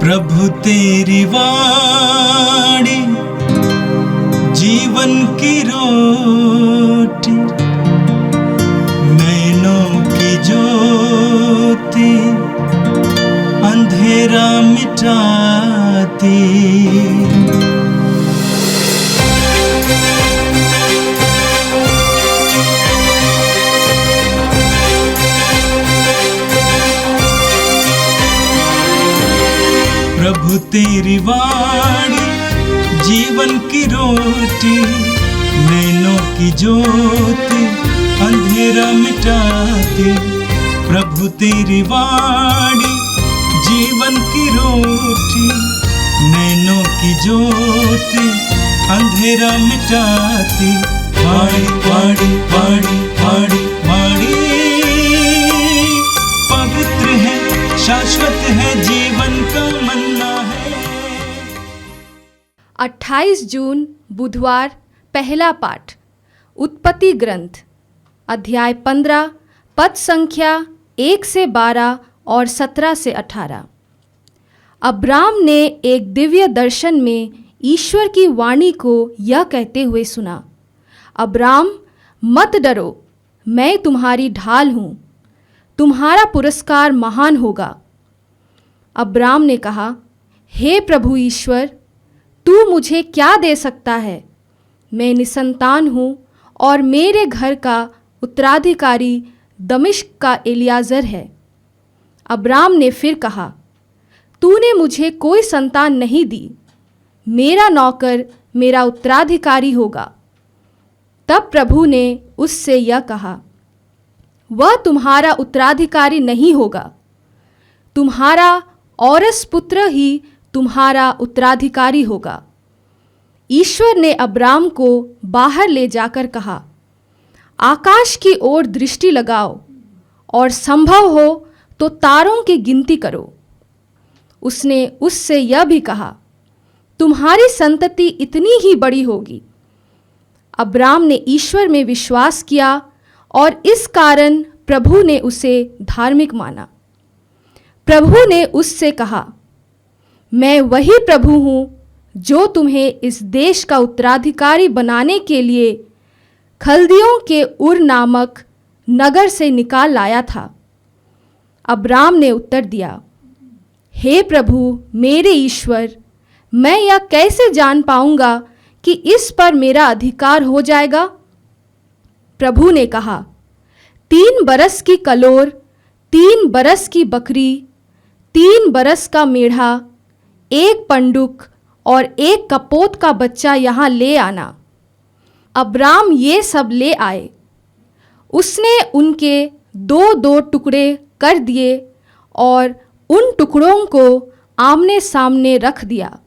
प्रभु तेरी वाणी जीवन की रोटी, नैनों की ज्योति अंधेरा मिटाती। प्रभु तेरी वाणी जीवन की रोटी, नैनों की ज्योति अंधेरा मिटाती। प्रभु तेरी वाणी जीवन की रोटी, नैनों की ज्योति अंधेरा मिटाती। वाणी वाणी वाणी वाणी वाणी पवित्र है, शाश्वत है, जीवन का मन्ना है। 28 जून बुधवार, पहला पाठ उत्पत्ति ग्रंथ, अध्याय 15, पद संख्या 1 से 12 और 17 से 18। अब्राम ने एक दिव्य दर्शन में ईश्वर की वाणी को यह कहते हुए सुना, अब्राम मत डरो, मैं तुम्हारी ढाल हूँ, तुम्हारा पुरस्कार महान होगा। अब्राम ने कहा, हे प्रभु ईश्वर, तू मुझे क्या दे सकता है? मैं निसंतान हूँ और मेरे घर का उत्तराधिकारी दमिश्क का एलियाजर है। अब्राम ने फिर कहा, तूने मुझे कोई संतान नहीं दी, मेरा नौकर मेरा उत्तराधिकारी होगा। तब प्रभु ने उससे यह कहा, वह तुम्हारा उत्तराधिकारी नहीं होगा, तुम्हारा औरस पुत्र ही तुम्हारा उत्तराधिकारी होगा। ईश्वर ने अब्राम को बाहर ले जाकर कहा, आकाश की ओर दृष्टि लगाओ और संभव हो तो तारों की गिनती करो। उसने उससे यह भी कहा, तुम्हारी संतति इतनी ही बड़ी होगी। अब्राम ने ईश्वर में विश्वास किया और इस कारण प्रभु ने उसे धार्मिक माना। प्रभु ने उससे कहा, मैं वही प्रभु हूँ जो तुम्हें इस देश का उत्तराधिकारी बनाने के लिए खल्दियों के उर नामक नगर से निकाल लाया था। अब्राम ने उत्तर दिया, हे प्रभु मेरे ईश्वर, मैं यह कैसे जान पाऊंगा कि इस पर मेरा अधिकार हो जाएगा? प्रभु ने कहा, 3 बरस की कलोर, 3 बरस की बकरी, 3 बरस का मेढ़ा, 1 पंडुक और 1 कपोत का बच्चा यहाँ ले आना। अब्राम ये सब ले आए। उसने उनके 2-2 टुकड़े कर दिए और उन टुकड़ों को आमने सामने रख दिया,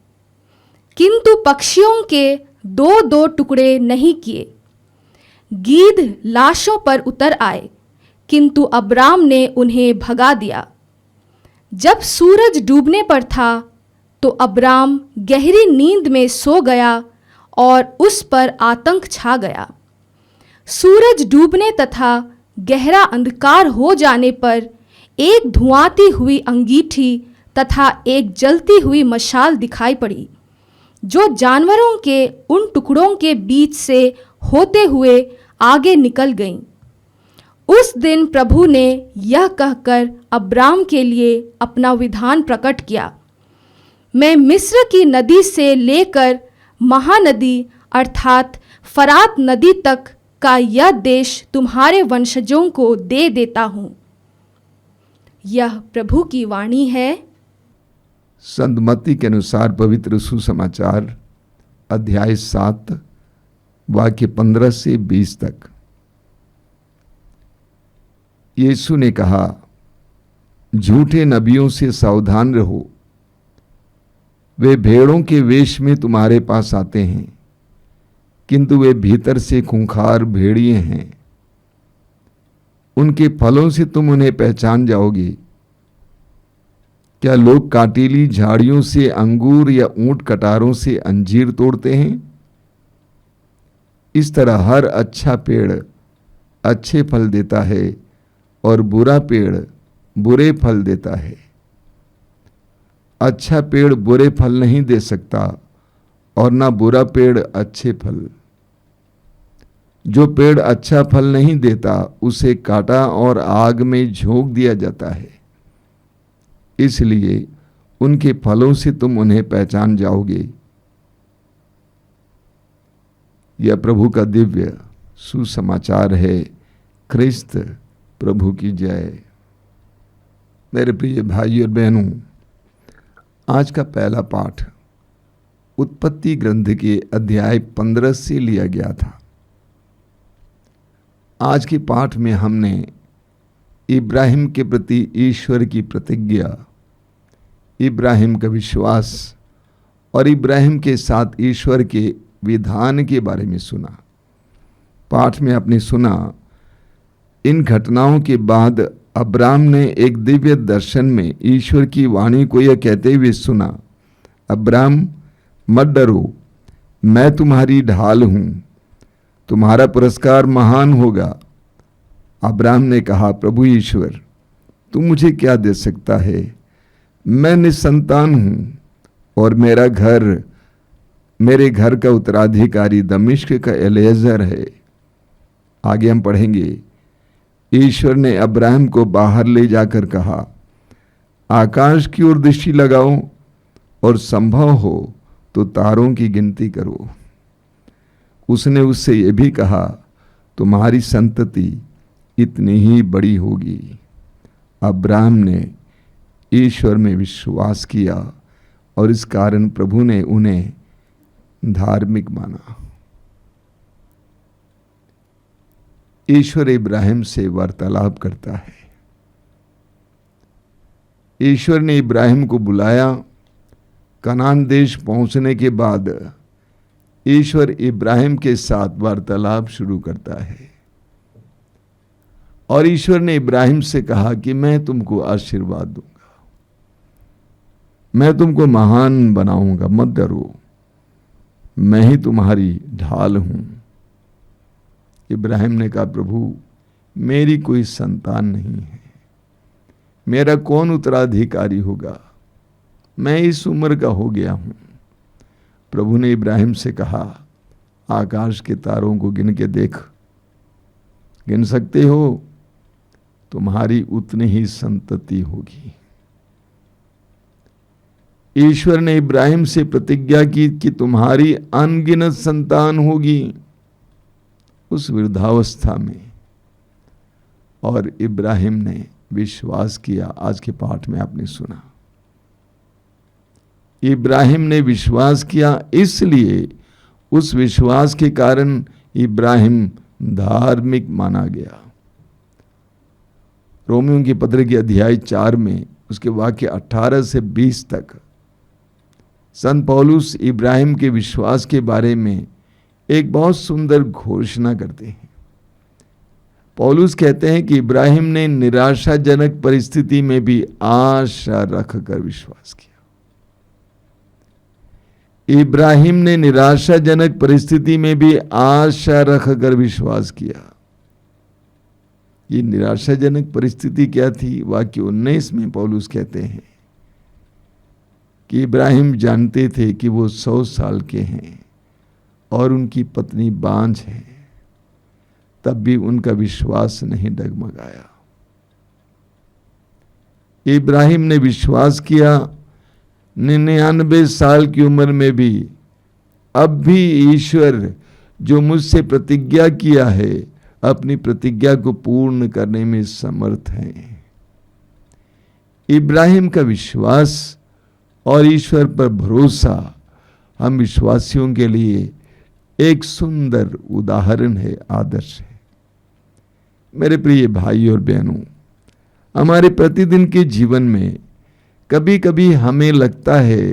किंतु पक्षियों के 2-2 टुकड़े नहीं किए। गीध लाशों पर उतर आए, किंतु अब्राम ने उन्हें भगा दिया। जब सूरज डूबने पर था तो अब्राम गहरी नींद में सो गया और उस पर आतंक छा गया। सूरज डूबने तथा गहरा अंधकार हो जाने पर एक धुआंती हुई अंगीठी तथा एक जलती हुई मशाल दिखाई पड़ी, जो जानवरों के उन टुकड़ों के बीच से होते हुए आगे निकल गईं। उस दिन प्रभु ने यह कहकर अब्राम के लिए अपना विधान प्रकट किया, मैं मिस्र की नदी से लेकर महानदी अर्थात फरात नदी तक का यह देश तुम्हारे वंशजों को दे देता हूँ। यह प्रभु की वाणी है। संत मत्ती के अनुसार पवित्र सुसमाचार अध्याय 7 वाक्य 15 से 20 तक। यीशु ने कहा, झूठे नबियों से सावधान रहो, वे भेड़ों के वेश में तुम्हारे पास आते हैं, किंतु वे भीतर से खूंखार भेड़िए हैं। उनके फलों से तुम उन्हें पहचान जाओगे। क्या लोग कांटीली झाड़ियों से अंगूर या ऊंट कटारों से अंजीर तोड़ते हैं? इस तरह हर अच्छा पेड़ अच्छे फल देता है और बुरा पेड़ बुरे फल देता है। अच्छा पेड़ बुरे फल नहीं दे सकता और ना बुरा पेड़ अच्छे फल। जो पेड़ अच्छा फल नहीं देता उसे काटा और आग में झोंक दिया जाता है। इसलिए उनके फलों से तुम उन्हें पहचान जाओगे। यह प्रभु का दिव्य सुसमाचार है। क्रिस्त प्रभु की जय। मेरे प्रिय भाई और बहनों, आज का पहला पाठ उत्पत्ति ग्रंथ के अध्याय 15 से लिया गया था। आज के पाठ में हमने इब्राहिम के प्रति ईश्वर की प्रतिज्ञा, इब्राहिम का विश्वास और इब्राहिम के साथ ईश्वर के विधान के बारे में सुना। पाठ में आपने सुना, इन घटनाओं के बाद अब्राम ने एक दिव्य दर्शन में ईश्वर की वाणी को यह कहते हुए सुना, अब्राम मत डरो, मैं तुम्हारी ढाल हूं, तुम्हारा पुरस्कार महान होगा। अब्राम ने कहा, प्रभु ईश्वर, तू मुझे क्या दे सकता है? मैं निसंतान हूं और मेरे घर का उत्तराधिकारी दमिश्क का एलिएजर है। आगे हम पढ़ेंगे, ईश्वर ने अब्राहम को बाहर ले जाकर कहा, आकाश की ओर दृष्टि लगाओ और संभव हो तो तारों की गिनती करो। उसने उससे यह भी कहा, तुम्हारी संतति इतनी ही बड़ी होगी। अब्राहम ने ईश्वर में विश्वास किया और इस कारण प्रभु ने उन्हें धार्मिक माना। ईश्वर इब्राहिम से वार्तालाप करता है। ईश्वर ने इब्राहिम को बुलाया। कनान देश पहुंचने के बाद ईश्वर इब्राहिम के साथ वार्तालाप शुरू करता है और ईश्वर ने इब्राहिम से कहा कि मैं तुमको आशीर्वाद दूंगा, मैं तुमको महान बनाऊंगा, मत डरो, मैं ही तुम्हारी ढाल हूं। इब्राहिम ने कहा, प्रभु मेरी कोई संतान नहीं है, मेरा कौन उत्तराधिकारी होगा, मैं इस उम्र का हो गया हूं। प्रभु ने इब्राहिम से कहा, आकाश के तारों को गिन के देख, गिन सकते हो? तुम्हारी उतनी ही संतति होगी। ईश्वर ने इब्राहिम से प्रतिज्ञा की कि तुम्हारी अनगिनत संतान होगी उस वृद्धावस्था में, और इब्राहिम ने विश्वास किया। आज के पाठ में आपने सुना, इब्राहिम ने विश्वास किया, इसलिए उस विश्वास के कारण इब्राहिम धार्मिक माना गया। रोमियों की पत्र के अध्याय 4 में उसके वाक्य 18 से 20 तक संत पौलुस इब्राहिम के विश्वास के बारे में एक बहुत सुंदर घोषणा करते हैं। पौलुस कहते हैं कि इब्राहिम ने निराशाजनक परिस्थिति में भी आशा रखकर विश्वास किया। इब्राहिम ने निराशाजनक परिस्थिति में भी आशा रखकर विश्वास किया। ये निराशाजनक परिस्थिति क्या थी? वाक्य 19 में पौलुस कहते हैं कि इब्राहिम जानते थे कि वो 100 साल के हैं और उनकी पत्नी बांझ है, तब भी उनका विश्वास नहीं डगमगाया। इब्राहिम ने विश्वास किया, 99 साल की उम्र में भी अब भी ईश्वर जो मुझसे प्रतिज्ञा किया है, अपनी प्रतिज्ञा को पूर्ण करने में समर्थ हैं। इब्राहिम का विश्वास और ईश्वर पर भरोसा हम विश्वासियों के लिए एक सुंदर उदाहरण है, आदर्श है। मेरे प्रिय भाई और बहनों, हमारे प्रतिदिन के जीवन में कभी कभी हमें लगता है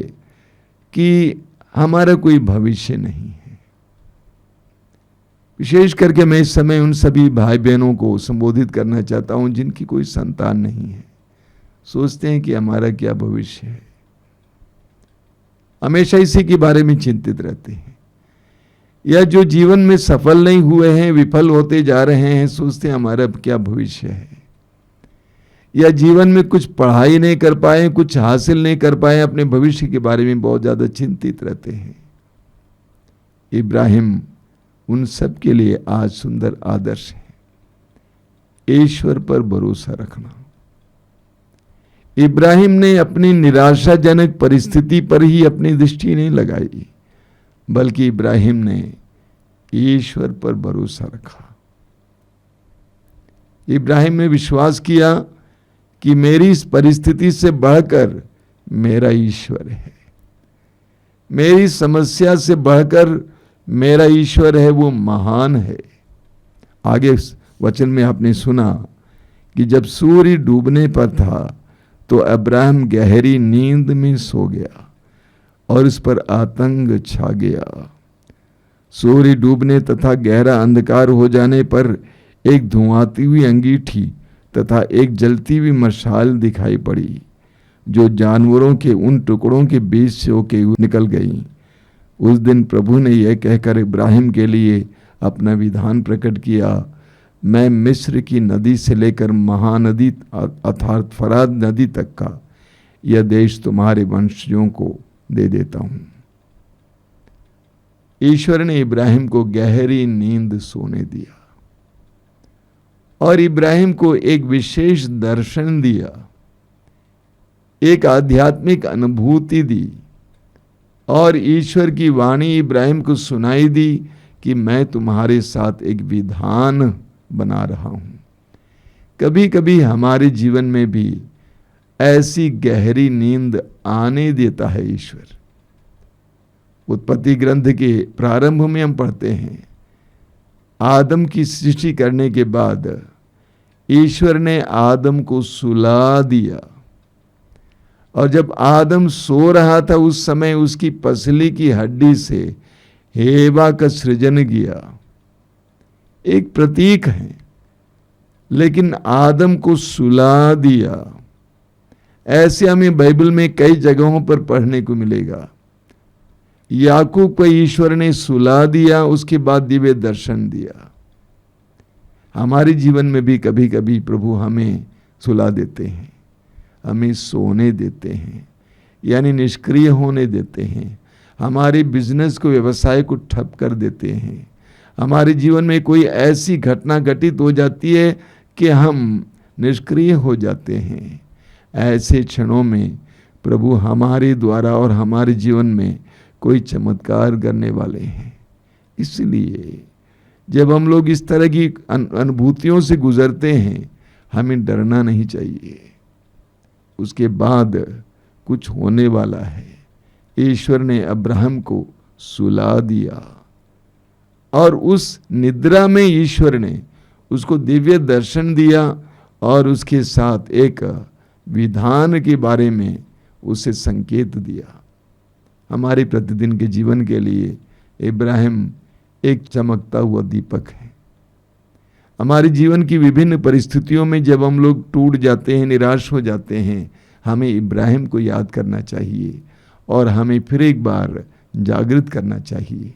कि हमारा कोई भविष्य नहीं है। विशेष करके मैं इस समय उन सभी भाई बहनों को संबोधित करना चाहता हूं जिनकी कोई संतान नहीं है। सोचते हैं कि हमारा क्या भविष्य है, हमेशा इसी के बारे में चिंतित रहते हैं। या जो जीवन में सफल नहीं हुए हैं, विफल होते जा रहे हैं, सोचते हैं हमारा क्या भविष्य है। या जीवन में कुछ पढ़ाई नहीं कर पाए, कुछ हासिल नहीं कर पाए, अपने भविष्य के बारे में बहुत ज्यादा चिंतित रहते हैं। इब्राहिम उन सब के लिए आज सुंदर आदर्श है। ईश्वर पर भरोसा रखना। इब्राहिम ने अपनी निराशाजनक परिस्थिति पर ही अपनी दृष्टि नहीं लगाई, बल्कि इब्राहिम ने ईश्वर पर भरोसा रखा। इब्राहिम ने विश्वास किया कि मेरी इस परिस्थिति से बढ़कर मेरा ईश्वर है, मेरी समस्या से बढ़कर मेरा ईश्वर है, वो महान है। आगे वचन में आपने सुना कि जब सूर्य डूबने पर था तो अब्राहम गहरी नींद में सो गया और उस पर आतंक छा गया। सूर्य डूबने तथा गहरा अंधकार हो जाने पर एक धुआती हुई अंगीठी तथा एक जलती हुई मशाल दिखाई पड़ी, जो जानवरों के उन टुकड़ों के बीच से होके निकल गई। उस दिन प्रभु ने यह कहकर इब्राहिम के लिए अपना विधान प्रकट किया, मैं मिस्र की नदी से लेकर महानदी अर्थात फरात नदी तक का यह देश तुम्हारे वंशजों को दे देता हूं। ईश्वर ने इब्राहिम को गहरी नींद सोने दिया और इब्राहिम को एक विशेष दर्शन दिया, एक आध्यात्मिक अनुभूति दी और ईश्वर की वाणी इब्राहिम को सुनाई दी कि मैं तुम्हारे साथ एक विधान बना रहा हूं। कभी कभी हमारे जीवन में भी ऐसी गहरी नींद आने देता है ईश्वर। उत्पत्ति ग्रंथ के प्रारंभ में हम पढ़ते हैं, आदम की सृष्टि करने के बाद ईश्वर ने आदम को सुला दिया और जब आदम सो रहा था उस समय उसकी पसली की हड्डी से हेवा का सृजन किया। एक प्रतीक है, लेकिन आदम को सुला दिया। ऐसे हमें बाइबल में कई जगहों पर पढ़ने को मिलेगा। याकूब को ईश्वर ने सुला दिया, उसके बाद दिव्य दर्शन दिया। हमारे जीवन में भी कभी कभी प्रभु हमें सुला देते हैं, हमें सोने देते हैं, यानी निष्क्रिय होने देते हैं। हमारे बिजनेस को, व्यवसाय को ठप कर देते हैं। हमारे जीवन में कोई ऐसी घटना घटित हो जाती है कि हम निष्क्रिय हो जाते हैं। ऐसे क्षणों में प्रभु हमारे द्वारा और हमारे जीवन में कोई चमत्कार करने वाले हैं। इसलिए जब हम लोग इस तरह की अनुभूतियों से गुजरते हैं, हमें डरना नहीं चाहिए। उसके बाद कुछ होने वाला है। ईश्वर ने अब्राहम को सुला दिया और उस निद्रा में ईश्वर ने उसको दिव्य दर्शन दिया और उसके साथ एक विधान के बारे में उसे संकेत दिया। हमारे प्रतिदिन के जीवन के लिए इब्राहिम एक चमकता हुआ दीपक है। हमारे जीवन की विभिन्न परिस्थितियों में जब हम लोग टूट जाते हैं, निराश हो जाते हैं, हमें इब्राहिम को याद करना चाहिए और हमें फिर एक बार जागृत करना चाहिए।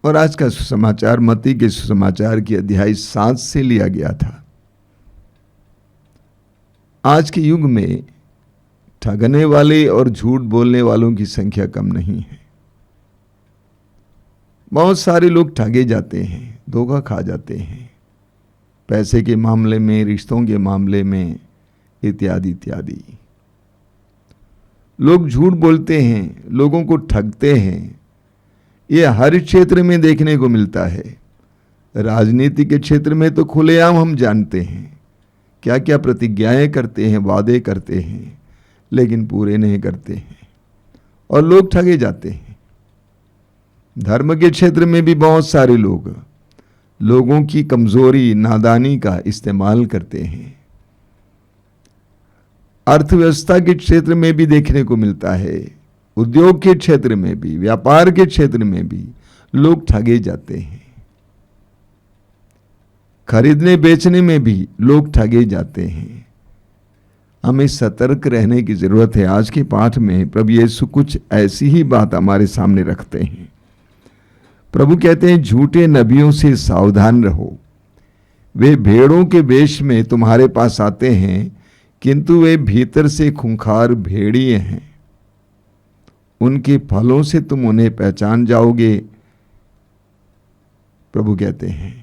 और आज का सुसमाचार मत्ती के सुसमाचार की अध्याय 7 से लिया गया था। आज के युग में ठगने वाले और झूठ बोलने वालों की संख्या कम नहीं है। बहुत सारे लोग ठगे जाते हैं, धोखा खा जाते हैं, पैसे के मामले में, रिश्तों के मामले में, इत्यादि इत्यादि। लोग झूठ बोलते हैं, लोगों को ठगते हैं। ये हर क्षेत्र में देखने को मिलता है। राजनीति के क्षेत्र में तो खुलेआम हम जानते हैं क्या क्या प्रतिज्ञाएं करते हैं, वादे करते हैं, लेकिन पूरे नहीं करते हैं और लोग ठगे जाते हैं। धर्म के क्षेत्र में भी बहुत सारे लोग लोगों की कमजोरी, नादानी का इस्तेमाल करते हैं। अर्थव्यवस्था के क्षेत्र में भी देखने को मिलता है, उद्योग के क्षेत्र में भी, व्यापार के क्षेत्र में भी लोग ठगे जाते हैं। खरीदने बेचने में भी लोग ठगे जाते हैं। हमें सतर्क रहने की जरूरत है। आज के पाठ में प्रभु यीशु कुछ ऐसी ही बात हमारे सामने रखते हैं। प्रभु कहते हैं, झूठे नबियों से सावधान रहो, वे भेड़ों के वेश में तुम्हारे पास आते हैं किंतु वे भीतर से खूंखार भेड़िए हैं। उनके फलों से तुम उन्हें पहचान जाओगे, प्रभु कहते हैं।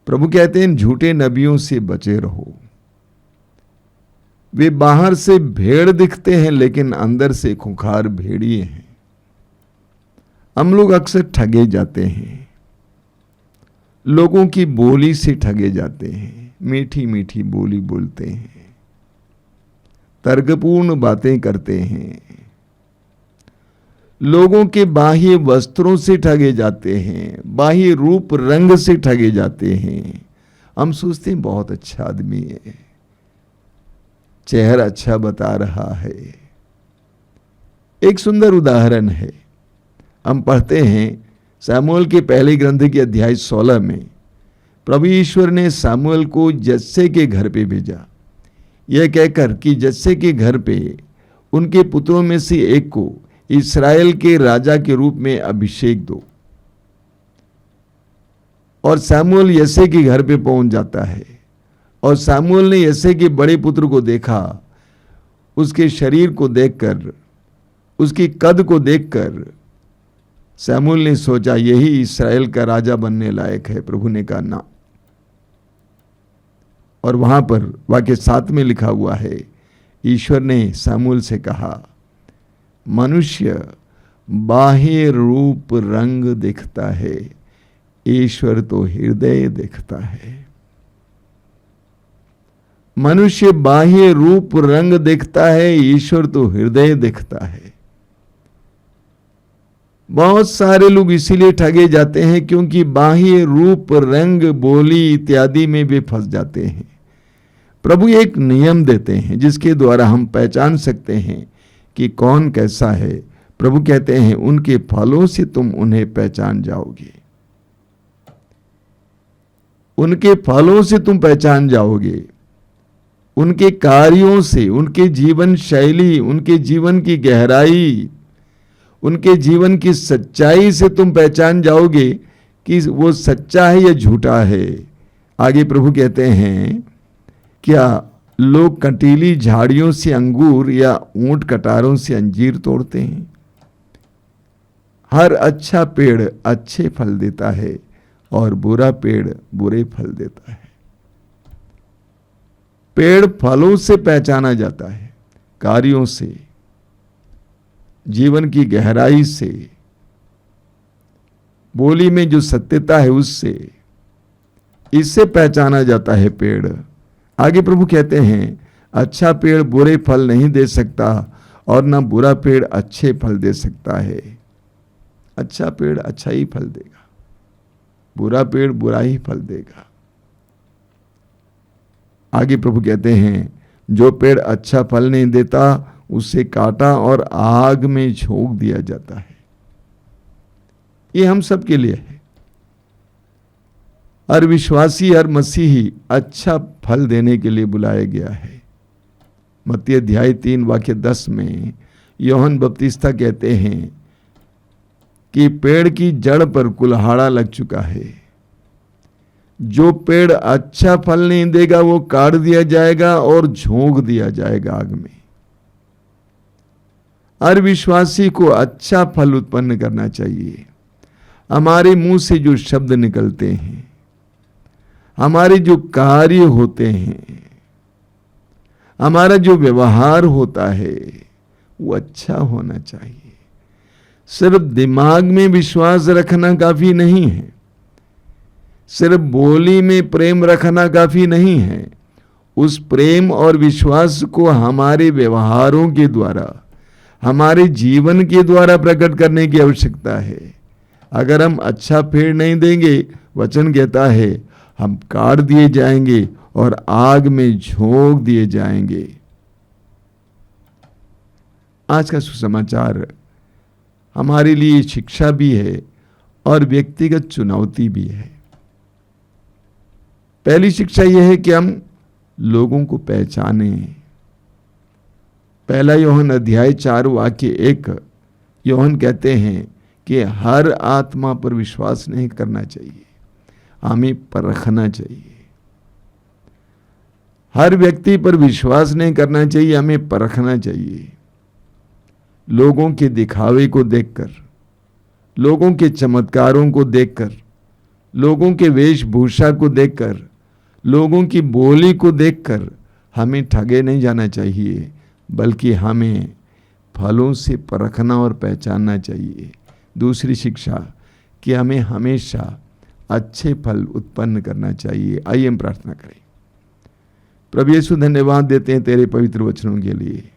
प्रभु कहते हैं झूठे नबियों से बचे रहो। वे बाहर से भेड़ दिखते हैं लेकिन अंदर से खूंखार भेड़िए हैं। हम लोग अक्सर ठगे जाते हैं, लोगों की बोली से ठगे जाते हैं, मीठी मीठी बोली बोलते हैं, तर्कपूर्ण बातें करते हैं, लोगों के बाह्य वस्त्रों से ठगे जाते हैं, बाह्य रूप रंग से ठगे जाते हैं। हम सोचते हैं बहुत अच्छा आदमी है, चेहरा अच्छा बता रहा है। एक सुंदर उदाहरण है, हम पढ़ते हैं सामुएल के पहले ग्रंथ के अध्याय 16 में प्रभु ईश्वर ने सामुएल को जस्से के घर पे भेजा, यह कहकर कि जस्से के घर पे उनके पुत्रों में से एक को इस्राएल के राजा के रूप में अभिषेक दो। और सामुएल यसे के घर पे पहुंच जाता है और सामुएल ने यसे के बड़े पुत्र को देखा। उसके शरीर को देखकर, उसकी कद को देखकर सामुएल ने सोचा यही इस्राएल का राजा बनने लायक है। प्रभु ने कहा ना। और वहां पर वाक्य 7 में लिखा हुआ है, ईश्वर ने सामुएल से कहा, मनुष्य बाह्य रूप रंग दिखता है, ईश्वर तो हृदय दिखता है। मनुष्य बाह्य रूप रंग दिखता है, ईश्वर तो हृदय दिखता है। बहुत सारे लोग इसीलिए ठगे जाते हैं क्योंकि बाह्य रूप रंग बोली इत्यादि में वे फंस जाते हैं। प्रभु एक नियम देते हैं जिसके द्वारा हम पहचान सकते हैं कि कौन कैसा है। प्रभु कहते हैं उनके फलों से तुम उन्हें पहचान जाओगे। उनके फलों से तुम पहचान जाओगे, उनके कार्यों से, उनके जीवन शैली, उनके जीवन की गहराई, उनके जीवन की सच्चाई से तुम पहचान जाओगे कि वो सच्चा है या झूठा है। आगे प्रभु कहते हैं, क्या लोग कंटीली झाड़ियों से अंगूर या ऊंट कटारों से अंजीर तोड़ते हैं? हर अच्छा पेड़ अच्छे फल देता है और बुरा पेड़ बुरे फल देता है। पेड़ फलों से पहचाना जाता है, कार्यों से, जीवन की गहराई से, बोली में जो सत्यता है उससे, इससे पहचाना जाता है पेड़। आगे प्रभु कहते हैं, अच्छा पेड़ बुरे फल नहीं दे सकता और ना बुरा पेड़ अच्छे फल दे सकता है। अच्छा पेड़ अच्छा ही फल देगा, बुरा पेड़ बुरा ही फल देगा। आगे प्रभु कहते हैं, जो पेड़ अच्छा फल नहीं देता उसे काटा और आग में झोंक दिया जाता है। ये हम सब के लिए है। हर विश्वासी, हर मसीही अच्छा फल देने के लिए बुलाया गया है। मत्ती अध्याय 3 वाक्य 10 में यूहन्ना बपतिस्ता कहते हैं कि पेड़ की जड़ पर कुल्हाड़ा लग चुका है। जो पेड़ अच्छा फल नहीं देगा वो काट दिया जाएगा और झोंक दिया जाएगा आग में। हर विश्वासी को अच्छा फल उत्पन्न करना चाहिए। हमारे मुंह से जो शब्द निकलते हैं, हमारे जो कार्य होते हैं, हमारा जो व्यवहार होता है वो अच्छा होना चाहिए। सिर्फ दिमाग में विश्वास रखना काफी नहीं है, सिर्फ बोली में प्रेम रखना काफी नहीं है। उस प्रेम और विश्वास को हमारे व्यवहारों के द्वारा, हमारे जीवन के द्वारा प्रकट करने की आवश्यकता है। अगर हम अच्छा पेड़ नहीं देंगे, वचन कहता है हम काट दिए जाएंगे और आग में झोंक दिए जाएंगे। आज का सुसमाचार हमारे लिए शिक्षा भी है और व्यक्तिगत चुनौती भी है। पहली शिक्षा यह है कि हम लोगों को पहचाने। पहला यूहन्ना अध्याय 4 वाक्य 1 यूहन्ना कहते हैं कि हर आत्मा पर विश्वास नहीं करना चाहिए, हमें परखना चाहिए। हर व्यक्ति पर विश्वास नहीं करना चाहिए, हमें परखना चाहिए। लोगों के दिखावे को देखकर, लोगों के चमत्कारों को देखकर, लोगों के वेशभूषा को देखकर, लोगों की बोली को देखकर हमें ठगे नहीं जाना चाहिए, बल्कि हमें फलों से परखना और पहचानना चाहिए। दूसरी शिक्षा कि हमें हमेशा अच्छे फल उत्पन्न करना चाहिए। आइए हम प्रार्थना करें। प्रभु यीशु, धन्यवाद देते हैं तेरे पवित्र वचनों के लिए,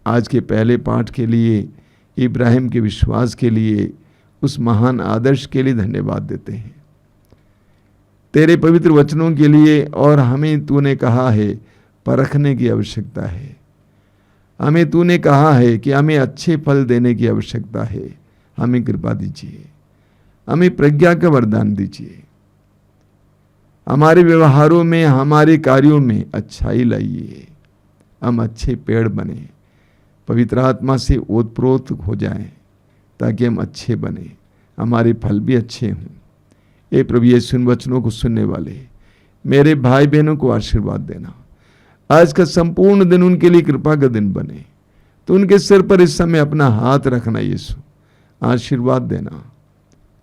आज के पहले पाठ के लिए, इब्राहिम के विश्वास के लिए, उस महान आदर्श के लिए धन्यवाद देते हैं, तेरे पवित्र वचनों के लिए। और हमें तूने कहा है परखने की आवश्यकता है, हमें तूने कहा है कि हमें अच्छे फल देने की आवश्यकता है। हमें कृपा दीजिए, हमें प्रज्ञा का वरदान दीजिए, हमारे व्यवहारों में, हमारे कार्यों में अच्छाई लाइए, हम अच्छे पेड़ बने, पवित्र आत्मा से ओतप्रोत हो जाएं, ताकि हम अच्छे बने, हमारे फल भी अच्छे हों। ये प्रभु यीशु इन वचनों को सुनने वाले मेरे भाई बहनों को आशीर्वाद देना। आज का संपूर्ण दिन उनके लिए कृपा का दिन बने। तो उनके सिर पर इस समय अपना हाथ रखना यीशु, आशीर्वाद देना।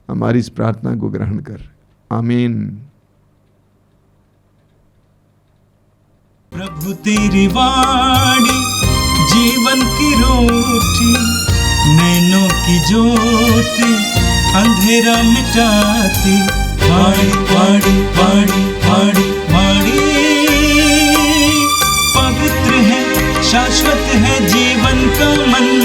हमारी इस प्रार्थना को ग्रहण कर, आमीन। प्रभु तेरी वाणी जीवन की रोटी, नैनों की ज्योति अंधेरा मिटाती। वाणी वाणी वाणी वाणी वाणी पवित्र है, शाश्वत है जीवन का मन।